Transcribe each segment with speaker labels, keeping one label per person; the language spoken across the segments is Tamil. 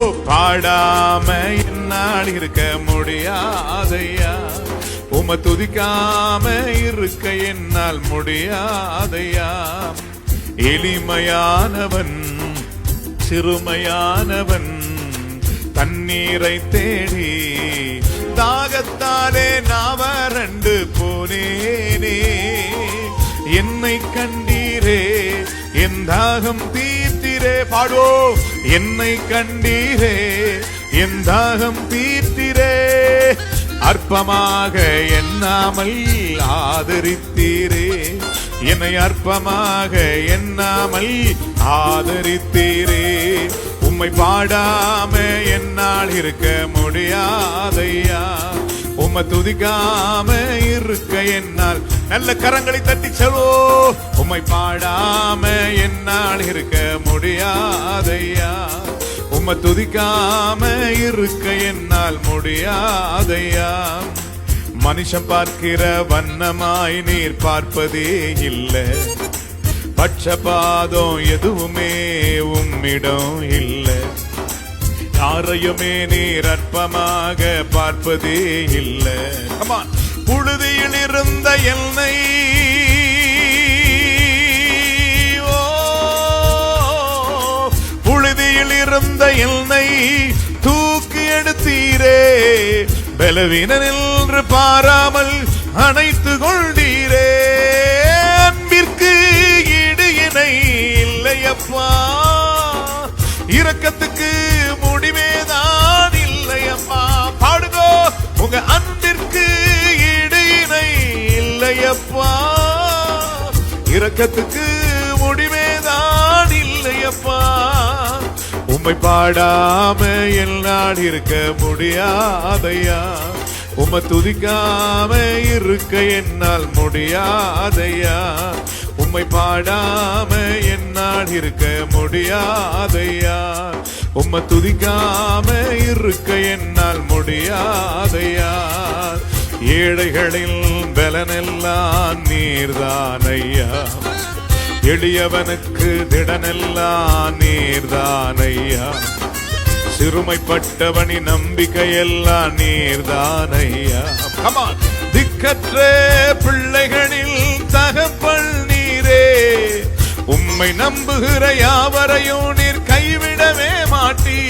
Speaker 1: பாடாம என்னால் இருக்க முடியாதையா, உம்மை துதிக்காம இருக்க என்னால் முடியாதையா. எளிமையானவன் சிறுமையானவன் தண்ணீரை தேடி தாகத்தாலே நான் வறண்டு போனேனே. என்னை கண்டீரே என் தாகம் தீர்த்திரே. பாடோ, என்னை கண்டீரே என் தாகம் தீர்த்திரே. அற்பமாக எண்ணாமல் ஆதரித்தீரே, என்னை அற்பமாக எண்ணாமல் ஆதரித்தீரே. உம்மை பாடாம என்னால் இருக்க முடியாதையா, உம்மை துதிக்காம இருக்க என்னால். நல்ல கரங்களை தட்டி செல்வோ. உம்மை பாடாம என்னால் இருக்க முடியாதையா, உம்மை துதிக்காம இருக்க என்னால் முடியாதையா. மனுஷன் பார்க்கிற வண்ணமாய் நீர் பார்ப்பதே இல்லை, பட்சபாதம் எதுவுமே உம்மிடம் இல்லை. யாரையுமே நீர் அற்பமாக பார்ப்பதே இல்லை. புழுதியில் இருந்த என்னை புழுதியில் இருந்த என்னை தூக்கி எடுத்தீரே. பலவீனன் என்று பாராமல் அணைத்து கொண்டீரே. அன்பிற்கு ஈடு இணை இல்லையப்பா, இரக்கத்துக்கு முடிவேதான் இல்லையப்பா. பாடுகோ, உங்க அன்பிற்கு ஈடு இணை இல்லையப்பா, இரக்கத்துக்கு முடிவேதான் இல்லையப்பா. உம்மை பாடாம என்னால் இருக்க முடியாதையா, உம்மை துதிக்காம இருக்க என்னால் முடியாதையா. உம்மை பாடாம என்னால் இருக்க முடியாதையா, உம்மை துதிக்காம இருக்க என்னால் முடியாதையா. ஏழைகளின் பலனெல்லாம் நீர்தானையா, எளியவனுக்கு திடனெல்லாம் நீர்தானையா. சிறுமைப்பட்டவனின் நம்பிக்கையெல்லாம் நீர்தானையா. திக்கற்ற பிள்ளைகளில் தகப்பன் நீரே. உம்மை நம்புகிற யாவரையும் நீர் கைவிடவே மாட்டி.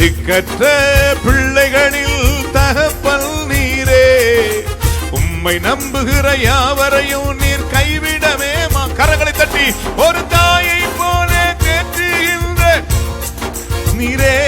Speaker 1: திக்கற்ற பிள்ளைகளில் தகப்பன் நீரே. உம்மை நம்புகிற யாவரையும் நீர் கைவிடவே கரங்களை தட்டி ஒரு